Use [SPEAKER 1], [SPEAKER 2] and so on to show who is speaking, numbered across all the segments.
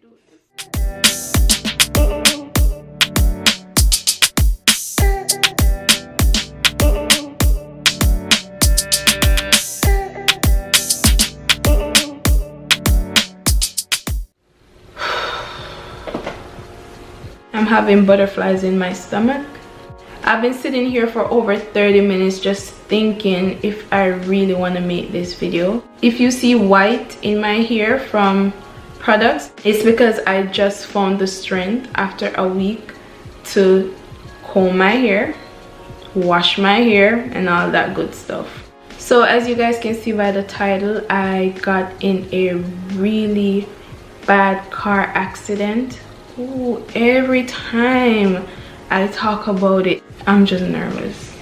[SPEAKER 1] do this. I'm having butterflies in my stomach. I've been sitting here for over 30 minutes just thinking if I really want to make this video. If you see white in my hair from products, it's because I just found the strength after a week to comb my hair, wash my hair, and all that good stuff. So as you guys can see by the title, I got in a really bad car accident. Ooh, every time I talk about it, I'm just nervous,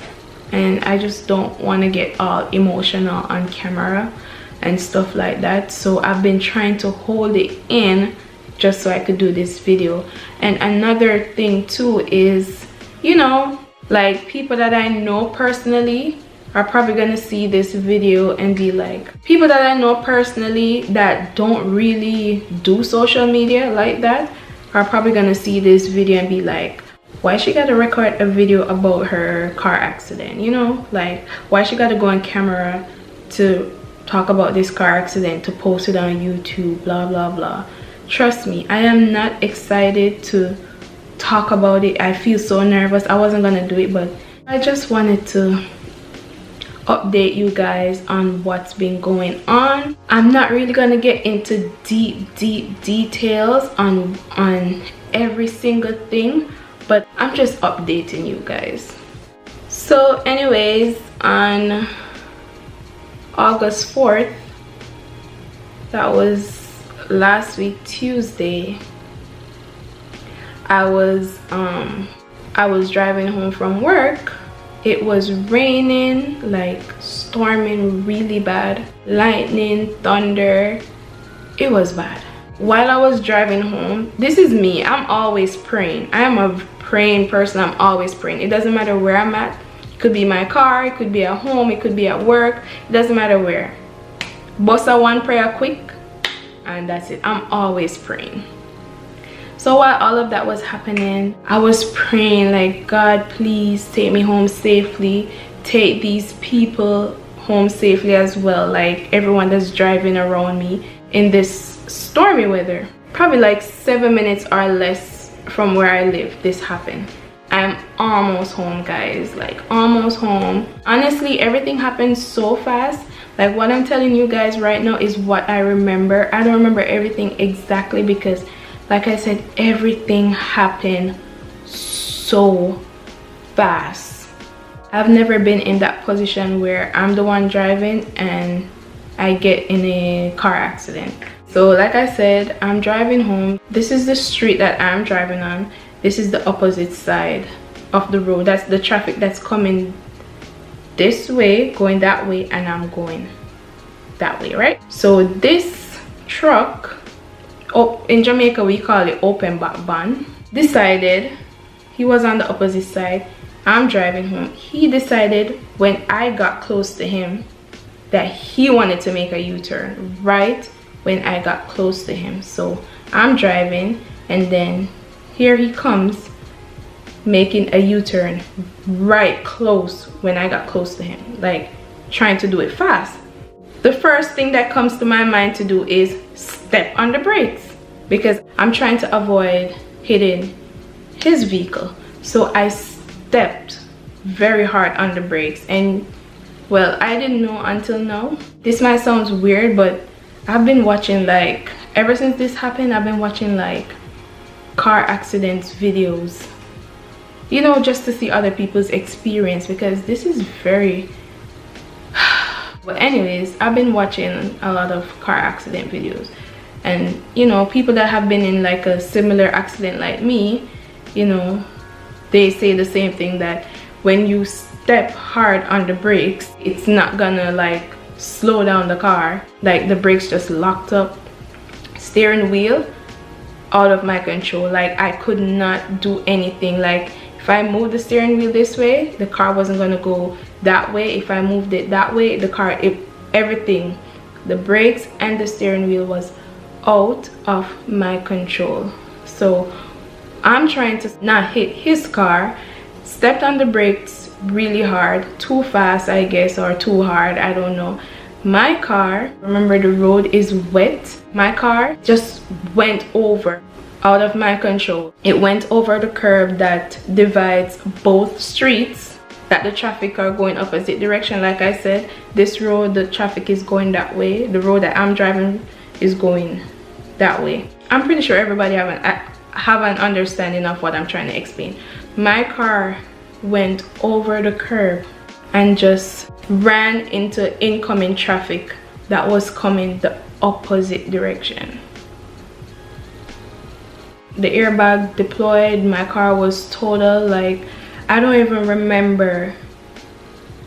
[SPEAKER 1] and I just don't want to get all emotional on camera and stuff like that. So I've been trying to hold it in just so I could do this video. And another thing too is, you know, like people that I know personally are probably gonna see this video and be like, people that I know personally that don't really do social media like that are probably gonna see this video and be like, why she gotta record a video about her car accident, you know, like why she gotta go on camera to talk about this car accident to post it on YouTube, blah blah blah. Trust me, I am not excited to talk about it. I feel so nervous. I wasn't gonna do it, but I just wanted to update you guys on what's been going on. I'm not really gonna get into deep details on every single thing, but I'm just updating you guys. So anyways, on August 4th, that was last week Tuesday, I was driving home from work. It was raining, like storming really bad, lightning, thunder. It was bad. While I was driving home, this is me, I'm always praying. I am a praying person. I'm always praying. It doesn't matter where I'm at. It could be my car, it could be at home, it could be at work. It doesn't matter where. Bust a one prayer quick and that's it. I'm always praying. So while all of that was happening, I was praying like, God, please take me home safely. Take these people home safely as well, like everyone that's driving around me in this stormy weather. Probably like 7 minutes or less from where I live, this happened. I'm almost home, guys, like almost home. Honestly, everything happened so fast. Like what I'm telling you guys right now is what I remember. I don't remember everything exactly because, like I said, everything happened so fast. I've never been in that position where I'm the one driving and I get in a car accident. So like I said, I'm driving home. This is the street that I'm driving on. This is the opposite side of the road. That's the traffic that's coming this way, going that way, and I'm going that way, right? So this truck, oh, in Jamaica we call it open back van, decided he was on the opposite side. I'm driving home. He decided when I got close to him that he wanted to make a U-turn right when I got close to him. So I'm driving and then here he comes making a U-turn right close when I got close to him, like trying to do it fast. The first thing that comes to my mind to do is step on the brakes because I'm trying to avoid hitting his vehicle. So I stepped very hard on the brakes, and well, I didn't know until now. This might sound weird, but I've been watching, like, ever since this happened, I've been watching like car accidents videos, you know, just to see other people's experience because this is very but anyways, I've been watching a lot of car accident videos, and you know, people that have been in like a similar accident like me, you know, they say the same thing, that when you step hard on the brakes, it's not gonna like slow down the car, like the brakes just locked up. Steering wheel out of my control, like I could not do anything. Like if I moved the steering wheel this way, the car wasn't gonna go that way. If I moved it that way, the car, everything, the brakes and the steering wheel was out of my control. So I'm trying to not hit his car, stepped on the brakes really hard, too fast I guess, or too hard, I don't know. My car, remember the road is wet, my car just went over out of my control. It went over the curb that divides both streets, that the traffic are going opposite direction. Like I said, this road, the traffic is going that way. The road that I'm driving is going that way. I'm pretty sure everybody have an understanding of what I'm trying to explain. My car went over the curb and just ran into incoming traffic that was coming the opposite direction. The airbag deployed, my car was total. Like, I don't even remember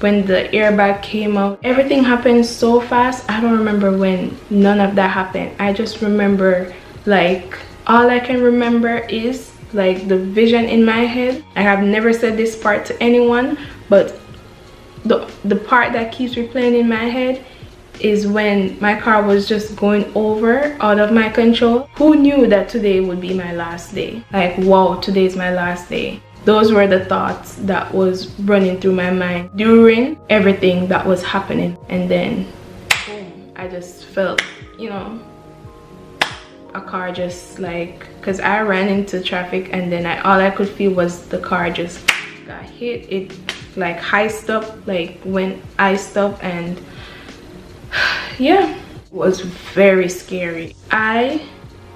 [SPEAKER 1] when the airbag came out. Everything happened so fast. I don't remember when none of that happened. I just remember, like, all I can remember is like the vision in my head. I have never said this part to anyone, but the part that keeps replaying in my head is when my car was just going over out of my control. Who knew that today would be my last day? Like, wow, today's my last day. Those were the thoughts that was running through my mind during everything that was happening. And then boom, I just felt, you know, a car just like, because I ran into traffic and then all I could feel was the car just got hit. It like iced up, like when iced up, and yeah, it was very scary. I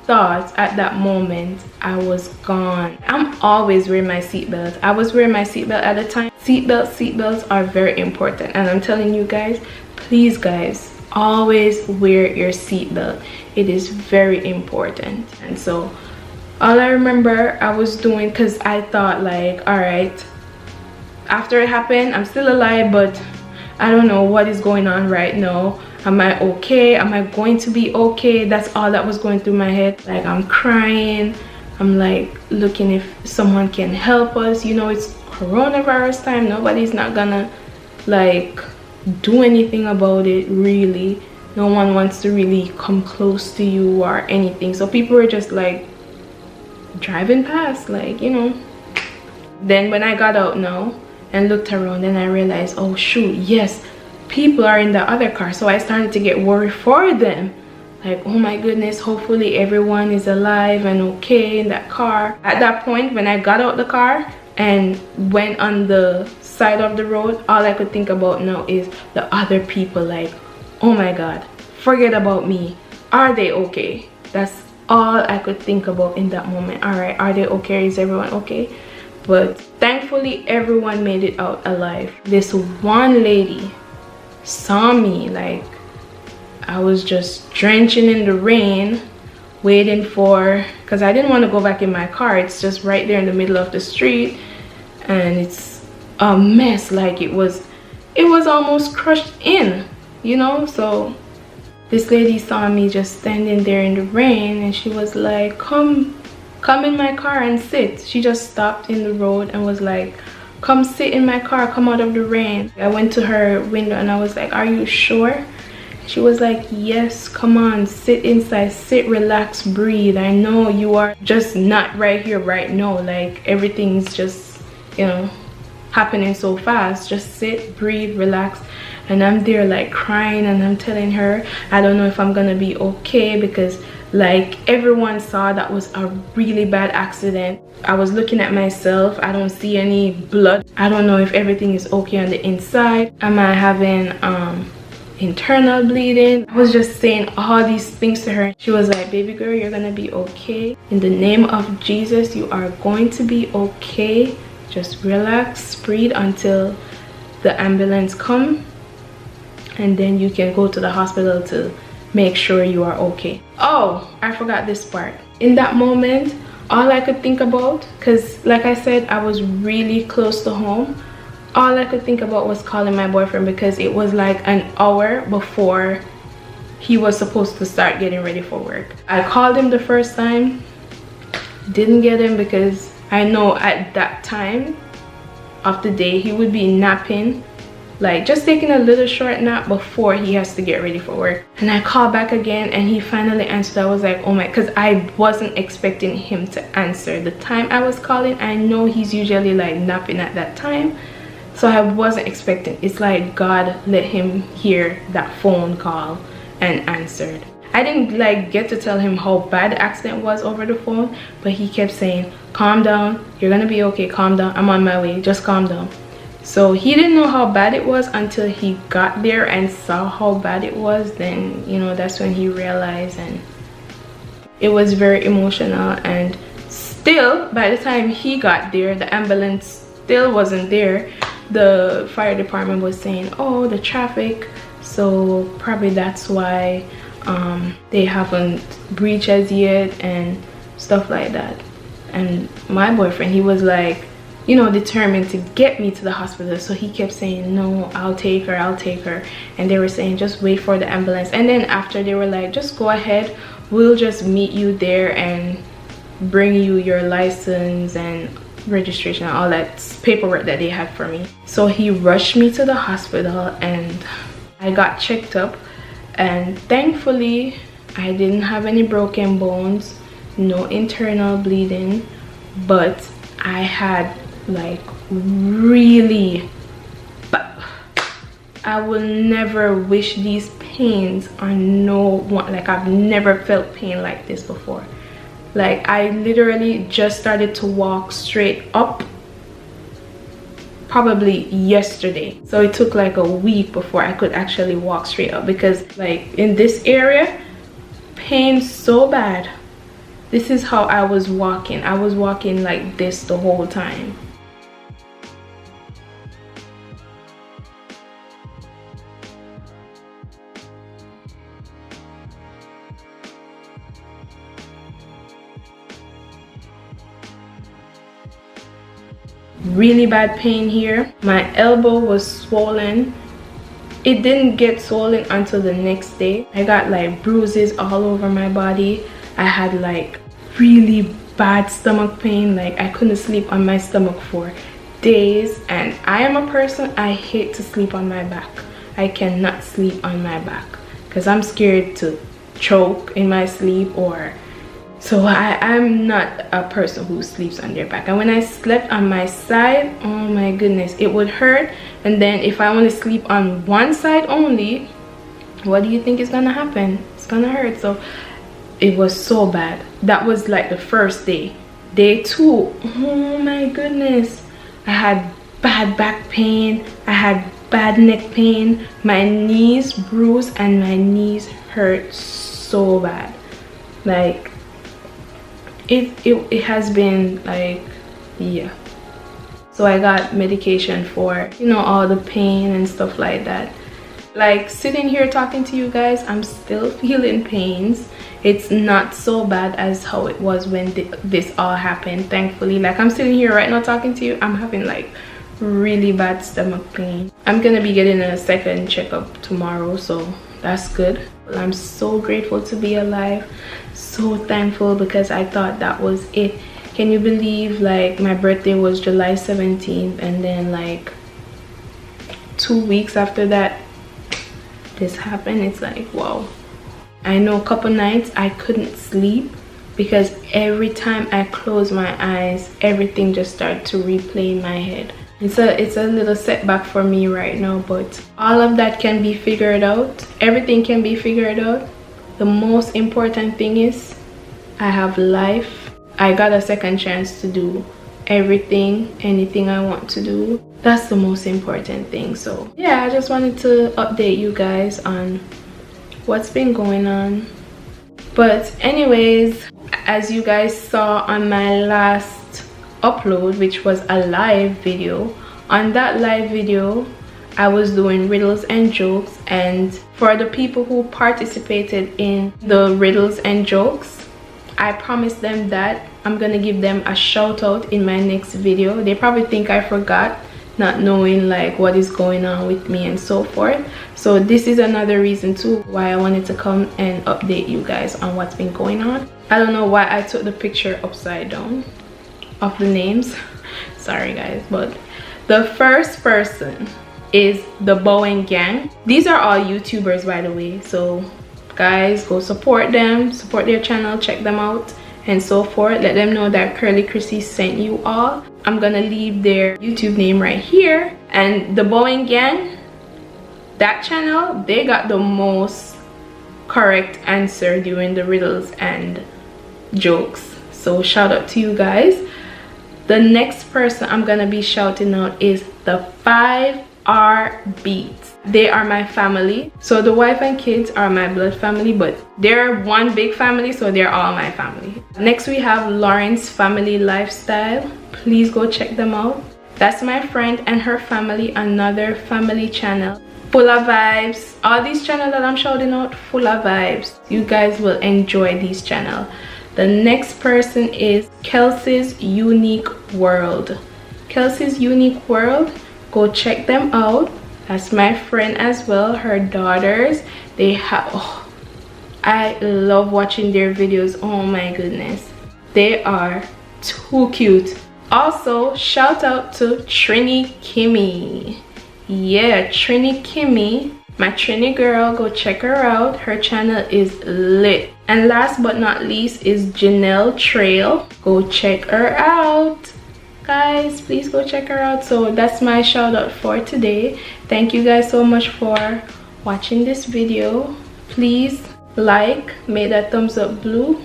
[SPEAKER 1] thought at that moment I was gone. I'm always wearing my seatbelt. I was wearing my seatbelt at the time. Seatbelts are very important, and I'm telling you guys, please guys, always wear your seatbelt. It is very important. And so all I remember I was doing, because I thought like, all right, after it happened, I'm still alive, but I don't know what is going on right now. Am I okay? Am I going to be okay? That's all that was going through my head. Like, I'm crying. I'm like looking if someone can help us. You know, it's coronavirus time. Nobody's not gonna like do anything about it, really. No one wants to really come close to you or anything. So people were just like driving past, like, you know. Then when I got out now and looked around, then I realized, oh shoot, yes, people are in the other car. So I started to get worried for them, like, oh my goodness, hopefully everyone is alive and okay in that car. At that point, when I got out the car and went on the side of the road, all I could think about now is the other people. Like, oh my god, forget about me, are they okay? That's all I could think about in that moment. All right, are they okay? Is everyone okay? But thankfully everyone made it out alive. This one lady saw me, like, I was just drenching in the rain, waiting for, because I didn't want to go back in my car. It's just right there in the middle of the street, and it's a mess. Like, it was almost crushed in, you know. So this lady saw me just standing there in the rain, and she was like, come in my car and sit. She just stopped in the road and was like, come sit in my car, come out of the rain. I went to her window and I was like, are you sure? She was like, yes, come on, sit inside, sit, relax, breathe. I know you are just not right here right now. Like, everything's just, you know, happening so fast. Just sit, breathe, relax. And I'm there like crying, and I'm telling her I don't know if I'm gonna be okay, because like everyone saw that was a really bad accident. I was looking at myself, I don't see any blood. I don't know if everything is okay on the inside. Am I having internal bleeding? I was just saying all these things to her. She was like, baby girl, you're gonna be okay. In the name of Jesus, you are going to be okay. Just relax, breathe until the ambulance come, and then you can go to the hospital to make sure you are okay. Oh, I forgot this part. In that moment, all I could think about, because like I said, I was really close to home, all I could think about was calling my boyfriend, because it was like an hour before he was supposed to start getting ready for work. I called him the first time, didn't get him, because I know at that time of the day he would be napping, like just taking a little short nap before he has to get ready for work. And I called back again and he finally answered. I was like, oh my, because I wasn't expecting him to answer. The time I was calling, I know he's usually like napping at that time, so I wasn't expecting. It's like God let him hear that phone call and answered. I didn't like get to tell him how bad the accident was over the phone, but he kept saying, calm down, you're gonna be okay, calm down, I'm on my way, just calm down. So he didn't know how bad it was until he got there and saw how bad it was. Then, you know, that's when he realized, and it was very emotional. And still, by the time he got there, the ambulance still wasn't there. The fire department was saying, oh, the traffic, so probably that's why they haven't breached as yet and stuff like that. And my boyfriend, he was like, you know, determined to get me to the hospital, so he kept saying, no, I'll take her, I'll take her. And they were saying, just wait for the ambulance. And then after, they were like, just go ahead, we'll just meet you there and bring you your license and registration and all that paperwork that they had for me. So he rushed me to the hospital and I got checked up, and thankfully I didn't have any broken bones, no internal bleeding, but I had like really, but I will never wish these pains on no one. Like, I've never felt pain like this before. Like, I literally just started to walk straight up probably yesterday, so it took like a week before I could actually walk straight up, because like in this area, pain so bad. This is how I was walking. I was walking like this the whole time. Really bad pain here. My elbow was swollen. It didn't get swollen until the next day. I got like bruises all over my body. I had like really bad stomach pain. Like, I couldn't sleep on my stomach for days. And I am a person, I hate to sleep on my back. I cannot sleep on my back because I'm scared to choke in my sleep, or so I'm not a person who sleeps on their back. And when I slept on my side, oh my goodness, it would hurt. And then if I want to sleep on one side only, what do you think is gonna happen? It's gonna hurt. So it was so bad. That was like the first day. Day two, oh my goodness, I had bad back pain, I had bad neck pain, my knees bruised, and my knees hurt so bad. Like, it has been like, yeah. So I got medication for, you know, all the pain and stuff like that. Like, sitting here talking to you guys, I'm still feeling pains. It's not so bad as how it was when this all happened, thankfully. Like, I'm sitting here right now talking to you, I'm having like really bad stomach pain. I'm gonna be getting a second checkup tomorrow, so that's good. Well, I'm so grateful to be alive, so thankful, because I thought that was it. Can you believe, like, my birthday was July 17th, and then like 2 weeks after that this happened? It's like, wow. I know a couple nights I couldn't sleep because every time I close my eyes, everything just started to replay in my head. It's a little setback for me right now, but all of that can be figured out. Everything can be figured out. The most important thing is I have life. I got a second chance to do everything, anything I want to do. That's the most important thing. So yeah, I just wanted to update you guys on what's been going on. But anyways, as you guys saw on my last upload, which was a live video, on that live video I was doing riddles and jokes, and for the people who participated in the riddles and jokes, I promised them that I'm gonna give them a shout out in my next video. They probably think I forgot, not knowing like what is going on with me and so forth. So this is another reason too why I wanted to come and update you guys on what's been going on. I don't know why I took the picture upside down of the names. Sorry guys, but the first person is the Bowen Gang. These are all YouTubers, by the way, so guys, go support them, support their channel, check them out and so forth. Let them know that Kurly Krissy sent you all. I'm gonna leave their YouTube name right here. And the Bowen Gang, that channel, they got the most correct answer during the riddles and jokes, so shout out to you guys. The next person I'm gonna be shouting out is the 5R Beats. They are my family, so the wife and kids are my blood family, but they're one big family, so they're all my family. Next we have Lawrence Family Lifestyle. Please go check them out. That's my friend and her family, another family channel full of vibes. All these channels that I'm shouting out, full of vibes. You guys will enjoy these channels. The next person is Kelsey's Unique World. Kelsey's Unique World, go check them out. That's my friend as well, her daughters. They have, oh, I love watching their videos. Oh my goodness, they are too cute. Also, shout out to Trini Kimmy. Yeah, Trini Kimmy, my Trini girl, go check her out. Her channel is lit. And last but not least is Janelle Trail. Go check her out. Guys, please go check her out. So that's my shout out for today. Thank you guys so much for watching this video. Please like, make that thumbs up blue,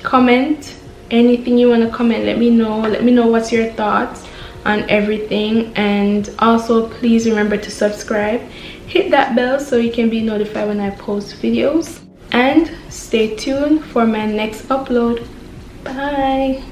[SPEAKER 1] comment anything you want to comment. Let me know what's your thoughts on everything, and also please remember to subscribe, hit that bell so you can be notified when I post videos, and stay tuned for my next upload. Bye.